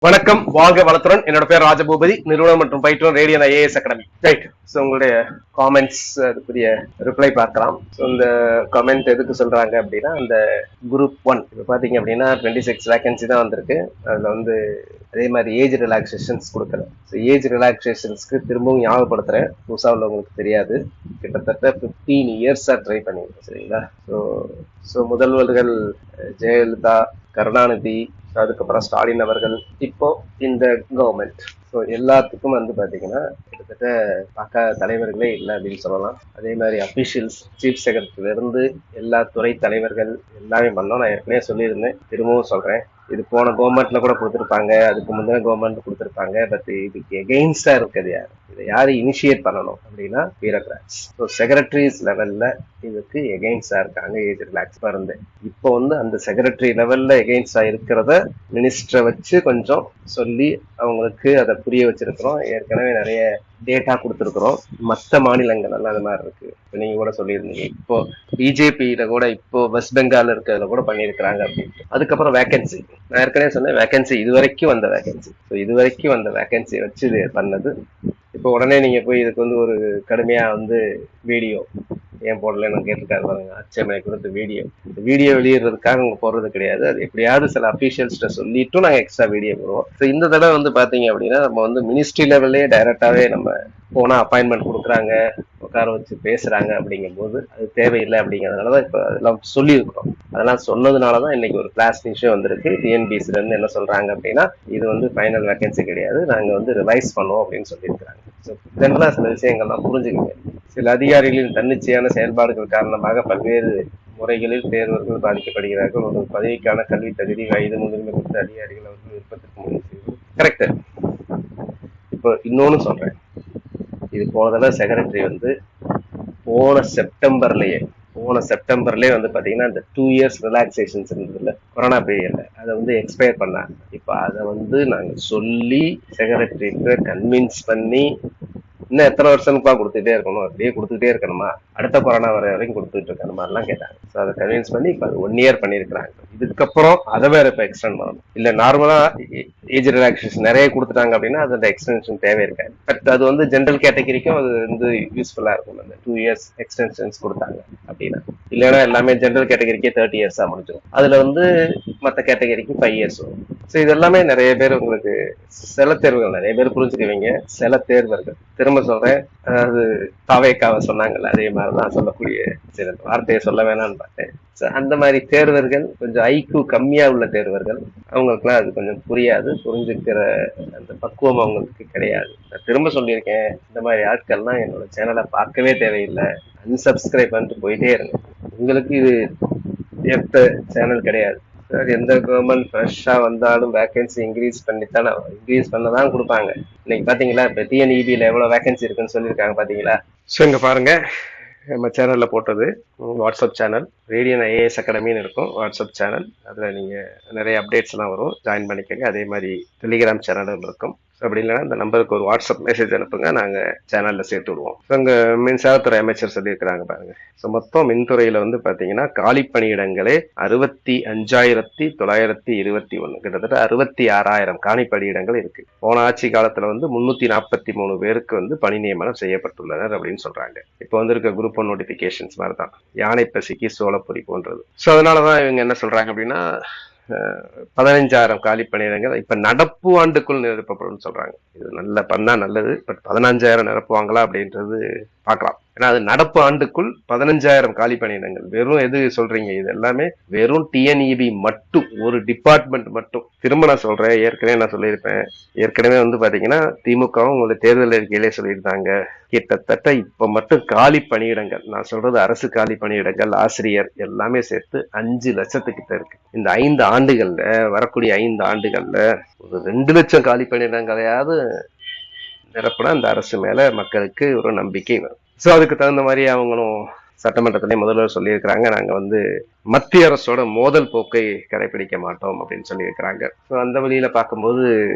வணக்கம், வாழ்க வளத்துடன். என்னோட பேர் ராஜபூபதி, நிறுவனம் மற்றும் பயிற்றுனர் radian IAS academy. Right. So உங்களுடைய காமெண்ட்ஸ் அதுக்குரிய ரிப்ளை பார்க்கலாம். ஸோ இந்த கமெண்ட் எதுக்கு சொல்றாங்க அப்படின்னா, அந்த குரூப் 1 இப்போ பார்த்தீங்க அப்படின்னா 26 வேகன்சி தான் வந்திருக்கு. அதில் வந்து அதே மாதிரி ஏஜ் ரிலாக்ஸேஷன்ஸ் கொடுக்கல. ஸோ ஏஜ் ரிலாக்ஸேஷன்ஸ்க்கு திரும்பவும் ஞாபகப்படுத்துறேன், புதுசாக உள்ளவங்களுக்கு தெரியாது. கிட்டத்தட்ட 15 இயர்ஸாக ட்ரை பண்ணியிருக்கோம், சரிங்களா? ஸோ முதல்வர்கள் ஜெயலலிதா, கருணாநிதி, அதுக்கப்புறம் ஸ்டாலின் அவர்கள், இப்போ இந்த கவர்மெண்ட். ஸோ எல்லாத்துக்கும் வந்து பாத்தீங்கன்னா கிட்டத்தட்ட பார்க்காத தலைவர்களே இல்லை அப்படின்னு சொல்லலாம். அதே மாதிரி அபிஷியல்ஸ், சீஃப் செக்ரட்டரியில இருந்து எல்லா துறை தலைவர்கள் எல்லாமே பண்ணோம். நான் ஏற்கனவே சொல்லியிருந்தேன், திரும்பவும் சொல்றேன். இது போன கவர்மெண்ட்ல கூட கொடுத்துருப்பாங்க, அதுக்கு முந்தின கவர்மெண்ட் கொடுத்துருப்பாங்க. பட் இதுக்கு எகெயின்ஸ்டா இருக்கிறது யாரு? இதை யாரு இனிஷியேட் பண்ணணும் அப்படின்னா பியூரோக்ராட்ஸ். ஸோ செக்ரட்டரிஸ் லெவல்ல இதுக்கு எகெயின்ஸ்டா இருக்காங்க ஏஜ் ரிலாக்ஸ் இருந்து. இப்போ வந்து அந்த செக்ரட்டரி லெவல்ல எகெயின்ஸ்டா இருக்கிறத மினிஸ்டரை வச்சு கொஞ்சம் சொல்லி அவங்களுக்கு அதை புரிய வச்சிருக்கிறோம். ஏற்கனவே நிறைய டேட்டா கொடுத்துருக்குறோம். மற்ற மாநிலங்கள் எல்லாம் அது மாதிரி இருக்கு. இப்போ நீங்க கூட சொல்லியிருந்தீங்க, இப்போ பிஜேபியில கூட இப்போ வெஸ்ட் பெங்கால் இருக்கிறதுல கூட பண்ணியிருக்கிறாங்க அப்படின்ட்டு. அதுக்கப்புறம் வேகன்சி, நான் ஏற்கனவே சொன்னேன், வேகன்சி இதுவரைக்கும் வந்த வேகன்சி. ஸோ இதுவரைக்கும் வந்த வேகன்சி வச்சு இது பண்ணது. இப்போ உடனே நீங்க போய் இதுக்கு வந்து ஒரு கடுமையா வந்து வீடியோ ஏன் போடலன்னு கேட்டிருக்காரு பாருங்க, அச்சமனை கொடுத்து வீடியோ வெளியிடுறதுக்காக அவங்க போடுறது கிடையாது. அது எப்படியாவது சில அபிஷியல்ஸ்ட சொல்லிட்டும் நாங்கள் எக்ஸ்ட்ரா வீடியோ போடுவோம். ஸோ இந்த தடவை வந்து பாத்தீங்க அப்படின்னா நம்ம வந்து மினிஸ்ட்ரி லெவல்லே டைரக்டாவே நம்ம போனா அப்பாயின்மெண்ட் கொடுக்குறாங்க, உட்கார வச்சு பேசுறாங்க. அப்படிங்கும் போது அது தேவையில்லை. அப்படிங்கிறதுனாலதான் இப்ப அதெல்லாம் சொல்லியிருக்கிறோம். அதெல்லாம் சொன்னதுனாலதான் இன்னைக்கு ஒரு கிளாஸ் நியூஸே வந்திருக்கு. டிஎன்பிசில இருந்து என்ன சொல்றாங்க அப்படின்னா, இது வந்து ஃபைனல் வேகன்சி கிடையாது, நாங்க வந்து ரிவைஸ் பண்ணுவோம் அப்படின்னு சொல்லியிருக்கிறாங்க. ஸோ ஜென்ரலா சில விஷயங்கள்லாம் புரிஞ்சுக்கங்க. சில அதிகாரிகளின் தன்னிச்சையான செயல்பாடுகள் காரணமாக பல்வேறு முறைகளில் தேர்வர்கள் பாதிக்கப்படுகிறார்கள். ஒரு பதவிக்கான கல்வி தகுதி, வயது, முன்னுரிமை குறித்த அதிகாரிகள் அவர்கள் விருப்பத்திற்கு முடிவு செய்வது கரெக்ட். இப்போ இன்னொன்னு சொல்றேன், இது போன தடவை செக்ரட்டரி வந்து போன செப்டம்பர்லயே வந்து பாத்தீங்கன்னா இந்த 2 இயர்ஸ் ரிலாக்ஸேஷன்ஸ் இருந்ததுல கொரோனா பீரியட்ல அதை வந்து எக்ஸ்பயர் பண்ணாங்க. இப்ப அதை வந்து நாங்க சொல்லி செக்ரட்டரிக்கு கன்வின்ஸ் பண்ணி இன்னும் எத்தனை வருஷம்ப்பா கொடுத்துட்டே இருக்கணும், அப்படியே கொடுத்துட்டே இருக்கணுமா, அடுத்த கொரோனா வர வரைக்கும் கொடுத்துட்டு இருக்க மாதிரிலாம் கேட்டாங்க. ஸோ அதை கன்வின்ஸ் பண்ணி இப்போ அது 1 இயர் பண்ணியிருக்கிறாங்க. இதுக்கப்புறம் அதை வேற இப்போ எக்ஸ்டெண்ட் பண்ணணும். இல்லை நார்மலா ஏஜ் ரிலாக்ஸேஷன் நிறைய கொடுத்துட்டாங்க அப்படின்னா அதோட எக்ஸ்டென்ஷன் தேவை இருக்காது. பட் அது வந்து ஜென்ரல் கேட்டகரிக்கும் அது வந்து யூஸ்ஃபுல்லா இருக்கும். அந்த 2 இயர்ஸ் எக்ஸ்டென்ஷன்ஸ் கொடுத்தாங்க அப்படின்னா. இல்லைன்னா எல்லாமே ஜென்ரல் கேட்டகரிக்கே 30 இயர்ஸா முடிஞ்சிடும். அதுல வந்து மற்ற கேட்டகரிக்கு 5 இயர்ஸ் வரும். ஸோ இதெல்லாமே நிறைய பேர் உங்களுக்கு சில தேர்வுகள் நிறைய பேர் புரிஞ்சுக்குவீங்க. சில தேர்வர்கள் திரும்ப சொல்றேன், அதாவது தாவேக்காவை சொன்னாங்கல்ல, அதே மாதிரிதான் சொல்லக்கூடிய சில வார்த்தையை சொல்ல வேணாம்னு பார்த்தேன். அந்த மாதிரி தேர்வர்கள் கொஞ்சம் ஐக்கு கம்மியா உள்ள தேர்வர்கள், அவங்களுக்குலாம் அது கொஞ்சம் புரியாது, புரிஞ்சுக்கிற அந்த பக்குவம் அவங்களுக்கு கிடையாது. நான் திரும்ப சொல்லியிருக்கேன், இந்த மாதிரி ஆட்கள்லாம் என்னோட சேனலை பார்க்கவே தேவையில்லை, அன்சப்ஸ்கிரைப் பண்ணிட்டு போயிட்டே இருங்க. உங்களுக்கு இது ஏற்ற சேனல் கிடையாது. எந்த கவர்மெண்ட் ஃப்ரெஷ்ஷா வந்தாலும் வேகன்சி இன்க்ரீஸ் பண்ணதான் கொடுப்பாங்க. இன்னைக்கு பாத்தீங்களா, இப்ப டிஎன்இபில எவ்வளவு வேகன்சி இருக்குன்னு சொல்லியிருக்காங்க பாத்தீங்களா? ஸோ இங்க பாருங்க, நம்ம சேனல்ல போட்டது வாட்ஸ்அப் சேனல், ரேடியன் ஐஏஎஸ் அகாடமின்னு இருக்கும் வாட்ஸ்அப் சேனல். அதுல நீங்க நிறைய அப்டேட்ஸ் எல்லாம் வரும், ஜாயின் பண்ணிக்கங்க. அதே மாதிரி டெலிகிராம் சேனலும் இருக்கும். அப்படி இல்லைன்னா இந்த நம்பருக்கு ஒரு வாட்ஸ்அப் மெசேஜ் அனுப்புங்க, நாங்க சேனல்ல சேர்த்து விடுவோம். அங்க மின்சாரத்துறை அமைச்சர் சொல்லியிருக்கிறாங்க பாருங்க. ஸோ மொத்தம் மின்துறையில வந்து பாத்தீங்கன்னா காலி பணியிடங்களே 65,921, கிட்டத்தட்ட 66,000 காலி பணியிடங்கள் இருக்கு. போன ஆட்சி காலத்துல வந்து 343 பேருக்கு வந்து பணி நியமனம் செய்யப்பட்டுள்ளனர் அப்படின்னு சொல்றாங்க. இப்போ வந்து இருக்க குரூப் 1 நோட்டிபிகேஷன்ஸ் மாதிரி தான், யானை பசிக்கு சோளப்பொரி போன்றது. ஸோ அதனாலதான் இவங்க என்ன சொல்றாங்க அப்படின்னா 15,000 காலி பணியிடங்கள் இப்ப நடப்பு ஆண்டுக்குள் நிரப்பப்படும் சொல்றாங்க. இது நல்ல பண்ணா நல்லது. பட் 15,000 நிரப்புவாங்களா அப்படின்றது பார்க்கலாம். ஏன்னா அது நடப்பு ஆண்டுக்குள் 15,000 காலி பணியிடங்கள். வெறும் எது சொல்றீங்க, இது எல்லாமே வெறும் டிஎன்இபி மட்டும், ஒரு டிபார்ட்மெண்ட் மட்டும். திரும்ப நான் சொல்றேன், ஏற்கனவே நான் சொல்லியிருப்பேன், ஏற்கனவே வந்து பாத்தீங்கன்னா திமுகவும் உங்களுடைய தேர்தல் அறிக்கையிலே சொல்லியிருந்தாங்க, கிட்டத்தட்ட இப்ப மட்டும் காலி பணியிடங்கள், நான் சொல்றது அரசு காலி பணியிடங்கள், ஆசிரியர் எல்லாமே சேர்த்து 5 லட்சத்துக்கிட்ட இருக்கு. இந்த 5 ஆண்டுகள்ல, வரக்கூடிய 5 ஆண்டுகள்ல ஒரு 2 லட்சம் காலி பணியிடங்களையாவது நிரப்புனா அந்த அரசு மேல மக்களுக்கு ஒரு நம்பிக்கை வரும். சோ அதுக்கு தகுந்த மாதிரி அவங்களும் சட்டமன்றத்திலே முதல்வர் சொல்லியிருக்கிறாங்க, நாங்க வந்து மத்திய அரசோட மோதல் போக்கை கடைபிடிக்க மாட்டோம் அப்படின்னு சொல்லியிருக்கிறாங்க. ஸோ அந்த வழியில பார்க்கும்போது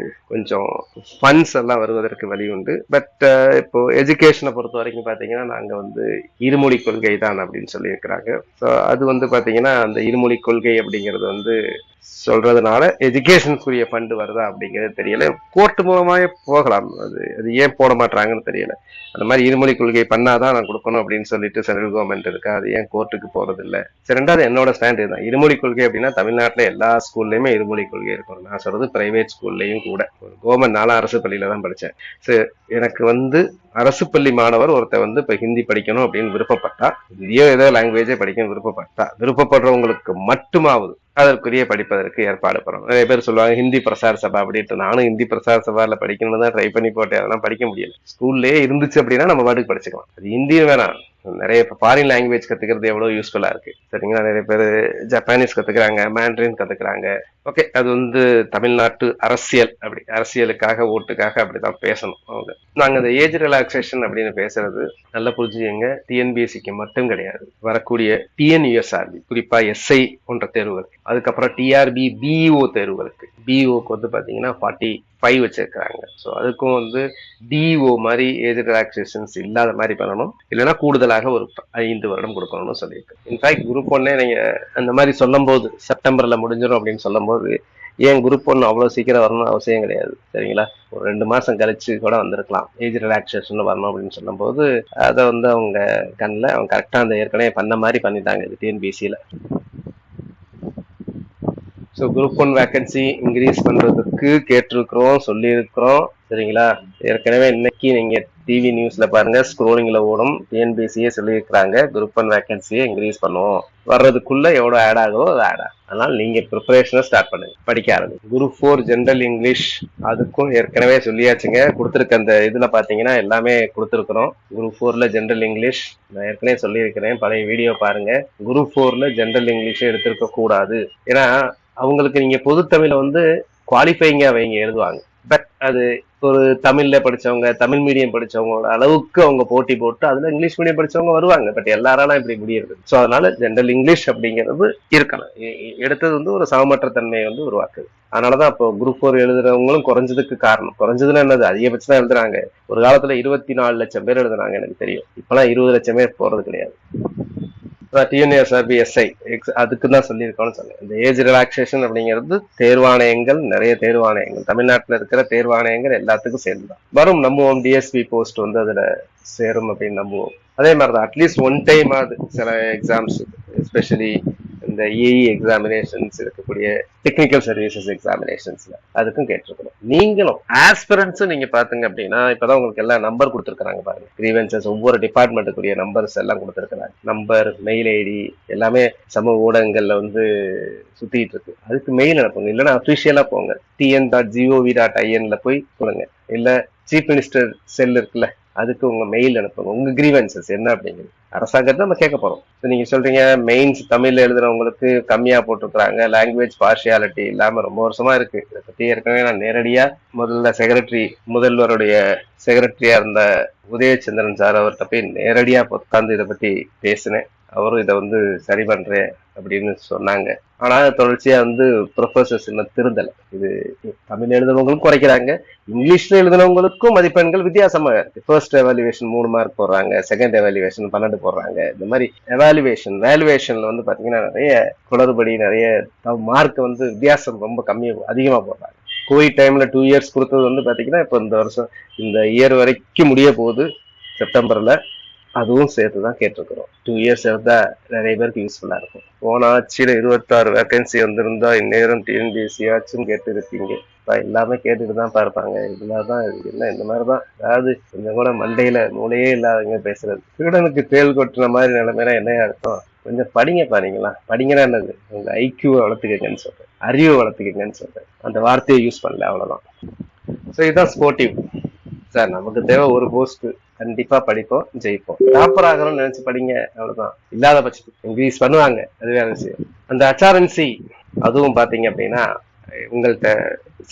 கொஞ்சம் ஃபண்ட்ஸ் எல்லாம் வருவதற்கு வழி உண்டு. பட் இப்போ எஜுகேஷனை பொறுத்த வரைக்கும் பார்த்தீங்கன்னா நாங்க வந்து இருமொழி கொள்கை தான் அப்படின்னு சொல்லியிருக்கிறாங்க. ஸோ அது வந்து பார்த்தீங்கன்னா அந்த இருமொழி கொள்கை அப்படிங்கிறது வந்து சொல்றதுனால எஜுகேஷனுக்குரிய ஃபண்ட் வருதா அப்படிங்கிறது தெரியல. கோர்ட் மூலமாவே போகலாம். அது ஏன் போட மாட்டாங்கன்னு தெரியல. அந்த மாதிரி இருமொழி கொள்கை பண்ணாதான் நான் கொடுக்கணும் அப்படின்னு சொல்லிட்டு சென்ட்ரல் கவர்மெண்ட் இருக்கா, அது ஏன் கோர்ட்டுக்கு போறது இல்ல. சரி, ரெண்டாவது என்னோட ஸ்டாண்ட் இதுதான். இருமொழி கொள்கை அப்படின்னா தமிழ்நாட்டுல எல்லா ஸ்கூல்லயுமே இருமொழி கொள்கை இருக்கணும். நான் சொல்றது பிரைவேட் ஸ்கூல்லயும் கூட. கவர்மெண்ட், நானும் அரசு பள்ளியில தான் படிச்சேன். சரி, எனக்கு அரசு பள்ளி மாணவர் ஒருத்தர் இப்ப ஹிந்தி படிக்கணும் அப்படின்னு விருப்பப்பட்டா, இந்தியோ ஏதோ லாங்குவேஜே படிக்கணும் விருப்பப்படுறவங்களுக்கு மட்டுமாவது அதற்குரிய படிப்பதற்கு ஏற்பாடு பண்ணணும். நிறைய பேர் சொல்லுவாங்க ஹிந்தி பிரசார சபா அப்படின்ட்டு. நானும் ஹிந்தி பிரசார சபால படிக்கணும்னு தான் ட்ரை பண்ணி போட்டேன். அதெல்லாம் படிக்க முடியல. ஸ்கூல்லே இருந்துச்சு அப்படின்னா நம்ம பாட்டுக்கு படிச்சுக்கலாம். அது ஹிந்தியும் வேணாம், நிறைய ஃபாரின் லாங்குவேஜ் கத்துக்கிறது எவ்வளவு யூஸ்ஃபுல்லா இருக்கு சரிங்களா. நிறைய பேர் ஜப்பானீஸ் கத்துக்கிறாங்க, மேண்ட்ரின் கத்துக்கிறாங்க. ஓகே, அது தமிழ்நாட்டு அரசியல், அப்படி அரசியலுக்காக ஓட்டுக்காக அப்படிதான் பேசணும் அவங்க. நாங்க இந்த ஏஜ் ரிலாக்ஸேஷன் அப்படின்னு பேசுறது நல்ல புரிஞ்சுங்க, டிஎன்பிஎஸ்சிக்கு மட்டும் கிடையாது. வரக்கூடிய டிஎன்யூஎஸ்ஆர்பி, குறிப்பா எஸ்ஐ போன்ற தேர்வுகள், அதுக்கப்புறம் டிஆர்பி பிஇஓ தேர்வுகளுக்கு, பிஇஓக்கு பாத்தீங்கன்னா 45 வச்சிருக்காங்க. ஸோ அதுக்கும் டிஓ மாதிரி ஏஜ் ரிலாக்ஸேஷன்ஸ் இல்லாத மாதிரி பண்ணணும், இல்லைன்னா கூடுதலாக ஒரு 5 வருடம் கொடுக்கணும்னு சொல்லியிருக்கு. இன்ஃபேக்ட் குரூப் 1 நீங்க அந்த மாதிரி சொல்லும் போது செப்டம்பர்ல முடிஞ்சிடும் அப்படின்னு சொல்லும் போது, ஏன் குரூப் 1 அவ்வளவு சீக்கிரம் வரணும்னு அவசியம் கிடையாது சரிங்களா. ஒரு 2 மாசம் கழிச்சு கூட வந்திருக்கலாம். ஏஜ் ரிலாக்ஸேஷன் வரணும் அப்படின்னு சொல்லும் போது அதை அவங்க கண்ணில் அவங்க கரெக்டா அந்த ஏற்கனவே பண்ண மாதிரி பண்ணிட்டாங்க இது டிஎன்பிசியில. ஸோ குரூப் 1 வேகன்சி இன்க்ரீஸ் பண்றதுக்கு கேட்டிருக்கிறோம், சொல்லியிருக்கிறோம் சரிங்களா. ஏற்கனவே இன்னைக்கு நீங்க டிவி நியூஸ்ல பாருங்க, ஸ்க்ரோலிங்ல ஓடும், டிஎன்பிசியே சொல்லியிருக்கிறாங்க குரூப் 1 வேகன்சியை இன்க்ரீஸ் பண்ணுவோம். வர்றதுக்குள்ள எவ்வளவு ஆட் ஆகுதோ அது ஆட் ஆகும். அதனால நீங்க ப்ரிப்பரேஷனை ஸ்டார்ட் பண்ணுங்க, படிக்க ஆரம்பிங்க. குரூப் 4 ஜெனரல் இங்கிலீஷ், அதுக்கும் ஏற்கனவே சொல்லியாச்சுங்க. கொடுத்துருக்க அந்த இதுல பாத்தீங்கன்னா எல்லாமே கொடுத்துருக்குறோம். குரூப் 4ல ஜெனரல் இங்கிலீஷ் நான் ஏற்கனவே சொல்லியிருக்கிறேன், பழைய வீடியோ பாருங்க. குரூப் 4ல ஜெனரல் இங்கிலீஷை எடுத்திருக்க கூடாது. ஏன்னா அவங்களுக்கு நீங்க பொது தமிழ குவாலிஃபைங்கா வைங்க எழுதுவாங்க. பட் அது ஒரு தமிழ்ல படிச்சவங்க, தமிழ் மீடியம் படிச்சவங்களோட அளவுக்கு அவங்க போட்டி போட்டு அதுல இங்கிலீஷ் மீடியம் படிச்சவங்க வருவாங்க. பட் எல்லாராலும் இப்படி முடியுது. ஸோ அதனால ஜெனரல் இங்கிலீஷ் அப்படிங்கிறது இருக்கணும். எடுத்தது ஒரு சமமற்ற தன்மையை உருவாக்குது. அதனாலதான் இப்போ குரூப் 4 எழுதுறவங்களும் குறைஞ்சதுக்கு காரணம். குறைஞ்சதுன்னா என்னது, அதிகபட்சம் தான் எழுதுறாங்க. ஒரு காலத்துல 24 லட்சம் பேர் எழுதுனாங்க எனக்கு தெரியும். இப்பெல்லாம் 20 லட்சம் பேர் போறது கிடையாது. டிஎன்எஸ்ஆர்பி எஸ்ஐ அதுக்கு தான் சொல்லியிருக்கோம்னு சொன்னேன். இந்த ஏஜ் ரிலாக்ஸேஷன் அப்படிங்கிறது தேர்வாணையங்கள், நிறைய தேர்வாணையங்கள் தமிழ்நாட்டில் இருக்கிற தேர்வாணையங்கள் எல்லாத்துக்கும் சேர்ந்துதான் வரும். நம்புவோம் டிஎஸ்பி போஸ்ட் அதுல சேரும் அப்படின்னு நம்புவோம். அதே மாதிரிதான் அட்லீஸ்ட் ஒன் டைம் ஆகுது சில எக்ஸாம்ஸ், எஸ்பெஷலி இந்த ஏஇ எக்ஸாமினேஷன்ஸ் இருக்கக்கூடிய டெக்னிக்கல் சர்வீசஸ் எக்ஸாமினேஷன்ஸ்ல அதுக்கும் கேட்டிருக்கணும். நீங்களும் ஆஸ்பிரன்ஸும் நீங்க பாத்தீங்க அப்படின்னா இப்பதான் உங்களுக்கு எல்லாம் நம்பர் கொடுத்துருக்காங்க பாருங்க. கிரீவன்சஸ் ஒவ்வொரு டிபார்ட்மெண்ட்டுக்குரிய நம்பர்ஸ் எல்லாம் கொடுத்துருக்காங்க. நம்பர், மெயில் ஐடி எல்லாமே சமூக ஊடகங்கள்ல சுத்திட்டு இருக்கு. அதுக்கு மெயில் அனுப்புங்க, இல்லைன்னா அபிஷியலா போங்க, tn.gov.inல போய் சொல்லுங்க. இல்ல சீஃப் மினிஸ்டர் செல் இருக்குல்ல, அதுக்கு உங்க மெயில் அனுப்புங்க, உங்க கிரீவன்சஸ் என்ன அப்படிங்கிறது. அரசாங்கத்தை நம்ம கேட்க போறோம். நீங்க சொல்றீங்க மெயின்ஸ் தமிழ்ல எழுதுறவங்களுக்கு கம்மியா போட்டிருக்கிறாங்க, லாங்குவேஜ் பார்ஷியாலிட்டி இல்லாம ரொம்ப வருஷமா இருக்கு. இதை பத்தி ஏற்கனவே நான் நேரடியா முதல்வருடைய செக்ரட்டரியா இருந்த உதயச்சந்திரன் சார் அவர்கிட்ட போய் நேரடியா உட்கார்ந்து இதை பத்தி பேசினேன். அவரும் இதை சரி பண்றேன் அப்படின்னு சொன்னாங்க. ஆனா தொடர்ச்சியா ப்ரொஃபசர்ஸ் இன்னும் திருந்தல. இது தமிழ் எழுதுனவங்களுக்கும் குறைக்கிறாங்க, இங்கிலீஷ்ல எழுதுனவங்களுக்கும் மதிப்பெண்கள் வித்தியாசமா இருக்கு. ஃபர்ஸ்ட் எவாலுவேஷன் 3 மார்க் போடுறாங்க, செகண்ட் எவாலுவேஷன் 12 போடுறாங்க. இந்த மாதிரி வேல்யூவேஷன்ல பாத்தீங்கன்னா நிறைய குளறுபடி, நிறைய மார்க் வித்தியாசம் ரொம்ப அதிகமா போடுறாங்க. கோவிட் டைம்ல 2 இயர்ஸ் கொடுத்தது பாத்தீங்கன்னா இப்ப இந்த வருஷம் இந்த இயர் வரைக்கும் முடிய போகுது செப்டம்பர்ல, அதுவும் சேர்த்துதான் கேட்டிருக்கிறோம். 2 இயர்ஸ் இருந்தா நிறைய பேருக்கு யூஸ்ஃபுல்லா இருக்கும். போன ஆட்சியில 26 வேகன்சி வந்திருந்தா இந்நேரம் டிஎன்பிஎஸ்சி ஆச்சும் கேட்டு இருப்பீங்க. எல்லாமே கேட்டுட்டு தான் பார்ப்பாங்க. இதுலதான் என்ன இந்த மாதிரிதான், அதாவது கொஞ்சம் கூட மண்டையில மூளையே இல்லாதவங்க பேசுறது. திருடனுக்கு தேள் கொட்டுற மாதிரி நிலைமையில என்னையா இருக்கும். கொஞ்சம் படிங்க பாருங்களா. படிங்கன்னா என்னது, உங்க ஐக்கியூவை வளர்த்துக்கங்கன்னு சொல்றேன், அறிவை வளர்த்துக்கங்கன்னு சொல்றேன். அந்த வார்த்தையை யூஸ் பண்ணல, அவ்வளவுதான். ஸோ இதுதான் ஸ்போர்ட்டிவ் சார். நமக்கு தேவை ஒரு போஸ்ட், கண்டிப்பா படிப்போம், ஜெயிப்போம். டாப்பர் ஆகணும்னு நினைச்சு படிங்க, அவ்வளவுதான். இல்லாத பட்சத்துக்கு இன்க்ரீஸ் பண்ணுவாங்க, அது வேற விஷயம். அந்த HRNC அதுவும் பாத்தீங்க அப்படின்னா உங்கள்கிட்ட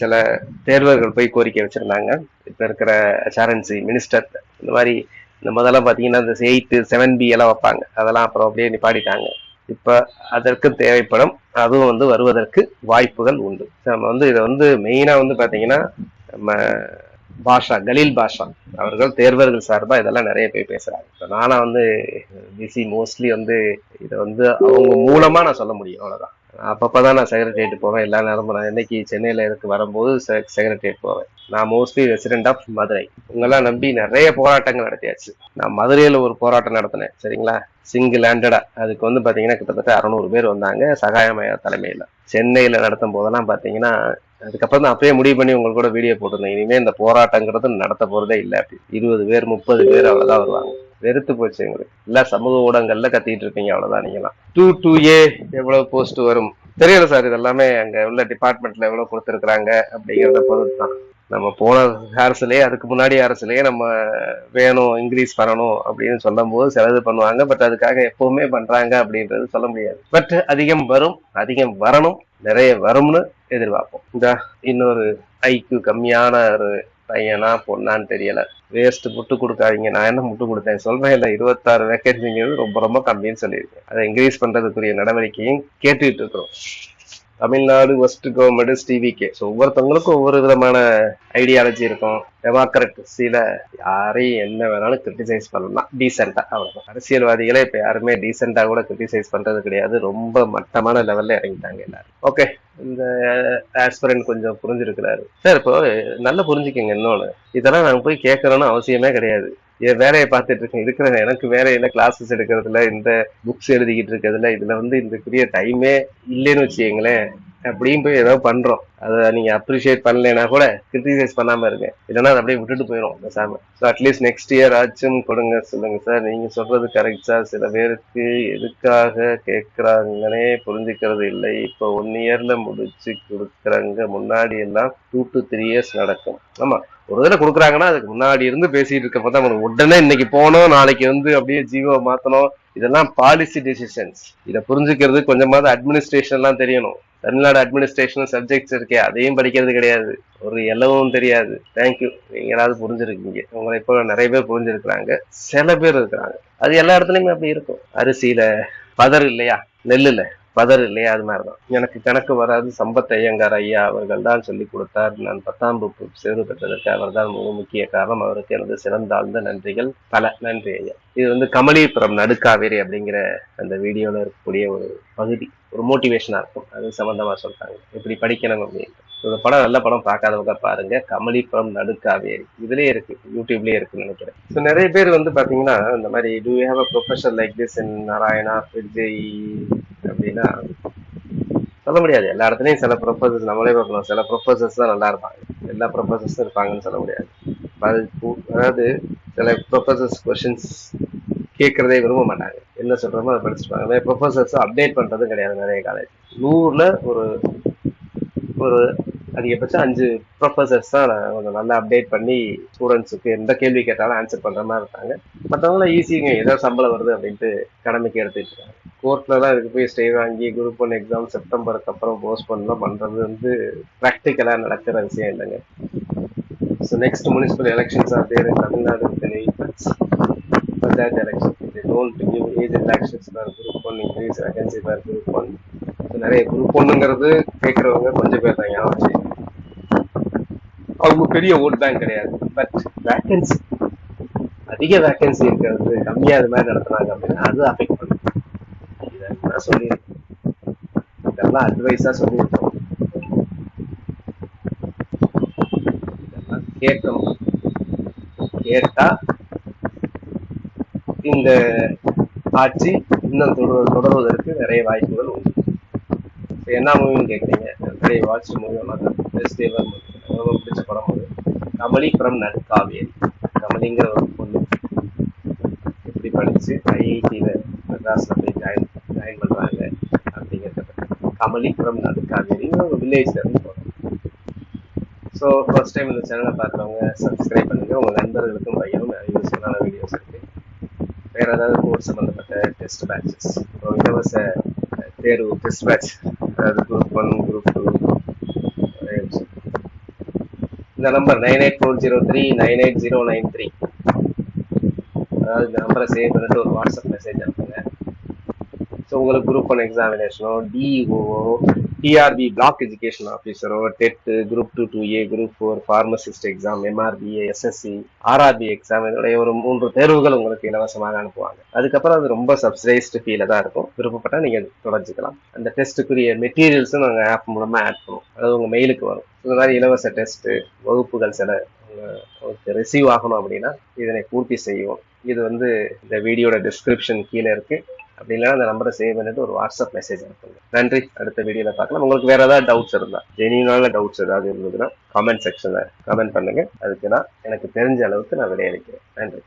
சில தேர்வர்கள் போய் கோரிக்கை வச்சிருந்தாங்க. இப்ப இருக்கிற HRNC மினிஸ்டர் இந்த மாதிரி இந்த முதல்ல பாத்தீங்கன்னா இந்த 8, 7B எல்லாம் வைப்பாங்க, அதெல்லாம் அப்புறம் அப்படியே நிப்பாடிட்டாங்க. இப்ப அதற்கு தேவைப்படும், அதுவும் வருவதற்கு வாய்ப்புகள் உண்டு. நம்ம இதை மெயினா பாத்தீங்கன்னா நம்ம கலீல் பாஷா அவர்கள் தேர்வர்கள் சார்பா இதெல்லாம் நிறைய பேர் பேசுறாங்க. நானா பிசி மோஸ்ட்லி இதை அவங்க மூலமா நான் சொல்ல முடியும், அவ்வளவுதான். அப்பப்பதான் நான் செக்ரட்டரியேட் போவேன். எல்லா நேரமும் நான் என்னைக்கு சென்னையில இருக்கு வரும்போது செக்ரட்டரியேட் போவேன். நான் மோஸ்ட்லி ரெசிடென்ட் ஆஃப் மதுரை. உங்கெல்லாம் நம்பி நிறைய போராட்டங்கள் நடத்தியாச்சு. நான் மதுரையில ஒரு போராட்டம் நடத்தினேன், சரிங்களா? சிங்கிள் ஹேண்டடா. அதுக்கு வந்து பாத்தீங்கன்னா கிட்டத்தட்ட 600 பேர் வந்தாங்க, சகாயமய தலைமையில. சென்னையில நடத்தும் போதெல்லாம் பாத்தீங்கன்னா, அதுக்கப்புறம் தான் அப்பயே முடிவு பண்ணி உங்களுக்கு கூட வீடியோ போட்டிருந்தேன். இனிமே இந்த போராட்டங்கிறது நடத்த போறதே இல்லை. அப்படி 20 பேர் 30 பேர் அவ்வளவுதான் வருவாங்க. வெறுத்து போச்சு எங்களுக்கு. எல்லா சமூக ஊடகங்கள்ல கத்திட்டு இருப்பீங்க, அவ்வளவுதான். நீங்களாம் 2A எவ்வளவு போஸ்ட் வரும் தெரியல சார். இதெல்லாமே அங்க உள்ள டிபார்ட்மெண்ட்ல எவ்வளவு கொடுத்துருக்காங்க அப்படிங்கறத பொறுத்து தான். நம்ம போன அரசுலயே, அதுக்கு முன்னாடி அரசுலயே நம்ம வேணும் இன்க்ரீஸ் பண்ணணும் அப்படின்னு சொல்லும் போது சிலது பண்ணுவாங்க. பட் அதுக்காக எப்பவுமே பண்றாங்க அப்படின்றது சொல்ல முடியாது. பட் அதிகம் வரும், அதிகம் வரணும், நிறைய வரும்னு எதிர்பார்ப்போம். இந்த இன்னொரு ஐக்கு கம்மியான ஒரு பையனா பொண்ணான்னு தெரியல. வேஸ்ட் முட்டு கொடுக்காதீங்க. நான் என்ன முட்டு கொடுத்தேன் சொல்றேன் இல்ல, 26 வேகன்சிங்கிறது ரொம்ப ரொம்ப கம்மின்னு சொல்லியிருக்கேன். அதை இன்க்ரீஸ் பண்றதுக்குரிய நடவடிக்கையும் கேட்டுட்டு இருக்கிறோம். Tamil Nadu west government TVK. So ஒவ்வொருத்தவங்களுக்கும் ஒவ்வொரு விதமான ஐடியாலஜி இருக்கும். டெமோக்ரஸில யாரையும் என்ன வேணாலும் கிரிட்டிசைஸ் பண்ணலாம், டீசெண்டா. அவ்வளவு அரசியல்வாதிகளே இப்ப யாருமே டீசெண்டா கூட கிரிட்டிசைஸ் பண்றது கிடையாது. ரொம்ப மட்டமான லெவல்ல இறங்கிட்டாங்க எல்லாரும். ஓகே, இந்த ஆஸ்பிரண்ட் கொஞ்சம் புரிஞ்சிருக்கிறாரு சார். இப்போ நல்லா புரிஞ்சுக்கங்க இன்னொன்னு, இதெல்லாம் நாங்க போய் கேட்கறோம்னு அவசியமே கிடையாது. என் வேலையை பார்த்துட்டு இருக்கேன், இருக்கிற எனக்கு வேலையில கிளாஸஸ் எடுக்கிறதுல, இந்த புக்ஸ் எழுதிக்கிட்டு இருக்கிறதுல, இதுல வந்து இதுக்குரிய டைமே இல்லைன்னு வச்சுக்கீங்களேன். அப்படியும் போய் ஏதோ பண்றோம், அதை நீங்க அப்ரிஷியேட் பண்ணலைன்னா கூட கிரிட்டிசைஸ் பண்ணாம இருங்க. இல்லைன்னா அதை அப்படியே விட்டுட்டு போயிடும் பேசாம. ஸோ அட்லீஸ்ட் நெக்ஸ்ட் இயர் ஆச்சும் கொடுங்க. சொல்லுங்க சார், நீங்க சொல்றது கரெக்ட் சார். சில பேருக்கு எதுக்காக கேட்கறாங்கன்னே புரிஞ்சுக்கிறது இல்லை. இப்போ 1 இயர்ல முடிச்சு கொடுக்குறாங்க. முன்னாடி எல்லாம் 2 to 3 years நடக்கும். ஆமா, ஒரு தடவை கொடுக்குறாங்கன்னா அதுக்கு முன்னாடி இருந்து பேசிட்டு இருக்கப்ப தான் உடனே இன்னைக்கு போனோம் நாளைக்கு வந்து அப்படியே ஜீவோ மாத்தணும். இதெல்லாம் பாலிசி டிசிஷன்ஸ். இதை புரிஞ்சுக்கிறது கொஞ்சமாவது அட்மினிஸ்ட்ரேஷன் எல்லாம் தெரியணும். தமிழ்நாடு அட்மினிஸ்ட்ரேஷன் சப்ஜெக்ட்ஸ் இருக்கே, அதையும் படிக்கிறது கிடையாது. ஒரு எல்லவும் தெரியாது. தேங்க்யூ, நீங்களாவது புரிஞ்சிருக்கீங்க. உங்களை இப்போ நிறைய பேர் புரிஞ்சிருக்கிறாங்க, சில பேர் இருக்கிறாங்க. அது எல்லா இடத்துலயுமே அப்படி இருக்கும். அரிசியில பதர் இல்லையா, நெல்லுல பதர் இல்லையா, அது மாதிரிதான். எனக்கு கணக்கு வராது. சம்பத் ஐயங்கார் ஐயா அவர்கள் தான் சொல்லி கொடுத்தார். நான் 10ஆம் வகுப்பு தேர்வு பெற்றதற்கு அவர் தான் மிக முக்கிய காரணம். அவருக்கு எனது சிறந்தாழ்ந்த நன்றிகள் பல. நன்றி ஐயா. இது வந்து கமலிபுரம் நடுக்காவேரி அப்படிங்கிற அந்த வீடியோல இருக்கக்கூடிய ஒரு பகுதி, ஒரு மோட்டிவேஷனா இருக்கும். அது சம்பந்தமா சொல்றாங்க இப்படி படிக்கணும் அப்படின்னு. இந்த படம் நல்ல படம், பார்க்காதவங்க பாருங்க. கமலிபுரம் நடுக்காவேரி இதுலயே இருக்கு, யூடியூப்லயே இருக்குன்னு நினைக்கிறேன். ஸோ நிறைய பேர் வந்து பாத்தீங்கன்னா இந்த மாதிரி do you have a professor like this in Narayana, Vijay அப்படின்னா சொல்ல முடியாது. எல்லா இடத்துலயும் சில ப்ரொஃபசர்ஸ் நம்மளே பார்க்கணும், சில ப்ரொஃபசர்ஸ் தான் நல்லா இருப்பாங்க, எல்லா ப்ரொஃபசர்ஸும் இருப்பாங்கன்னு சொல்ல முடியாது. அதாவது சில ப்ரொஃபசர்ஸ் கொஸ்டின்ஸ் கேட்கறதே விரும்ப மாட்டாங்க, என்ன சொல்றோமோ அதை படிச்சுப்பாங்க. ப்ரொஃபசர்ஸ் அப்டேட் பண்றது கிடையாது. நிறைய காலேஜ் 100ல ஒரு அதிகபட்சம் 5 ப்ரொஃபசர்ஸ் தான் கொஞ்சம் நல்லா அப்டேட் பண்ணி ஸ்டூடெண்ட்ஸுக்கு எந்த கேள்வி கேட்டாலும் ஆன்சர் பண்ற மாதிரி இருக்காங்க. மற்றவங்களாம் ஈஸிங்க, ஏதோ சம்பளம் வருது அப்படின்ட்டு கடமைக்கு எடுத்துட்டு இருக்காங்க. கோர்ட்ல தான் இதுக்கு போய் ஸ்டே வாங்கி குரூப் 1 எக்ஸாம் செப்டம்பருக்கு அப்புறம் போஸ்ட்போன்லாம் பண்றது வந்து ப்ராக்டிக்கலா நடக்கிற விஷயம் இல்லைங்க. So next municipal elections are there in Tamil Nadu panchayat election. They don't give age relaxations for group 1, increase vacancy for group 1. நிறைய குரூப் 1ங்கிறது கேட்கறவங்க கொஞ்சம் பேர் தான், ஞாபகம். அவங்க பெரிய ஓட் பேங்க் கிடையாது. பட் வேக்கன்சி, அதிக வேக்கன்சி இருக்கிறது கம்மியா அது மாதிரி நடத்துனாங்க அப்படின்னா அது அஃபெக்ட் பண்ணும். இதெல்லாம் சொல்லியிருக்கோம், இதெல்லாம் அட்வைஸா சொல்லியிருக்கோம். இதெல்லாம் கேட்கணும். கேட்டா இந்த ஆட்சி இன்னும் தொடர்வதற்கு நிறைய வாய்ப்புகள் உண்டு. என்ன மூவின்னு கேட்குறீங்க? நிறைய watch movie best ever movie, ரொம்ப பிடிச்ச படம் அது கமலிபுரம் நடுக்காவேரி. கமலிங்கிற ஒரு பொண்ணு எப்படி படிச்சு ஐஐடியில மெட்ராஸ்ல போய் ஜாயின் பண்றாங்க அப்படிங்கிறத கமலிபுரம் நடுக்காவேரின்னு ஒரு வில்லேஜ்ல இருந்து போறோம். ஸோ ஃபர்ஸ்ட் டைம் இந்த சேனலை பார்க்குறவங்க சப்ஸ்கிரைப் பண்ணுங்க. உங்க நண்பர்களுக்கும் பையனும் நிறைய யூஸ்ஃபுல்லான வீடியோஸ் இருக்கு. வேற ஏதாவது கோர்ஸ் சம்பந்தப்பட்ட டெஸ்ட் பேட்சஸ், இலவச தேர்வு டெஸ்ட் பேட்ச், அதாவது குரூப் 1, குரூப் 2. இந்த நம்பர் 9840398093. அதாவது இந்த நம்பரை சேவ் பண்ணிட்டு ஒரு வாட்ஸ்அப் மெசேஜ் அனுப்புங்க. ஸோ உங்களுக்கு குரூப் ஒன் எக்ஸாமினேஷனோ, டிஇஓவோ, டிஆர்பி பிளாக் எஜுகேஷன் ஆஃபீஸரோ, TET, group 2 2A, group 4 pharmacist exam, MRBA, SSC, RRB exam, இதனுடைய ஒரு 3 தேர்வுகள் உங்களுக்கு இலவசமாக அனுப்புவாங்க. அதுக்கப்புறம் அது ரொம்ப சப்சிடைஸ்டு ஃபீல தான் இருக்கும். விருப்பப்பட்டா நீங்க தொடர்ச்சிக்கலாம். அந்த டெஸ்ட்டுக்குரிய மெட்டீரியல்ஸும் நாங்கள் ஆப் மூலமா ஆட் பண்ணுவோம். அது உங்க மெயிலுக்கு வரும். இந்த மாதிரி இலவச டெஸ்ட் வகுப்புகள் சில உங்களுக்கு ரிசீவ் ஆகணும் அப்படின்னா இதனை பூர்த்தி செய்வோம். இது வந்து இந்த வீடியோட டிஸ்கிரிப்ஷன் கீழே இருக்கு. அப்படி இல்லைன்னா அந்த நம்பரை சேவ் பண்ணிட்டு ஒரு வாட்ஸ்அப் மெசேஜ் அனுப்புங்க. நன்றி. அடுத்த வீடியோல பார்க்கலாம். உங்களுக்கு வேற ஏதாவது டவுட்ஸ் இருந்தா, ஜெனியூனான டவுட்ஸ் ஏதாவது இருந்ததுன்னா கமெண்ட் செக்ஷன்ல கமெண்ட் பண்ணுங்க. அதுக்கு நான் எனக்கு தெரிஞ்ச அளவுக்கு நான் விடையளிக்கிறேன். நன்றி.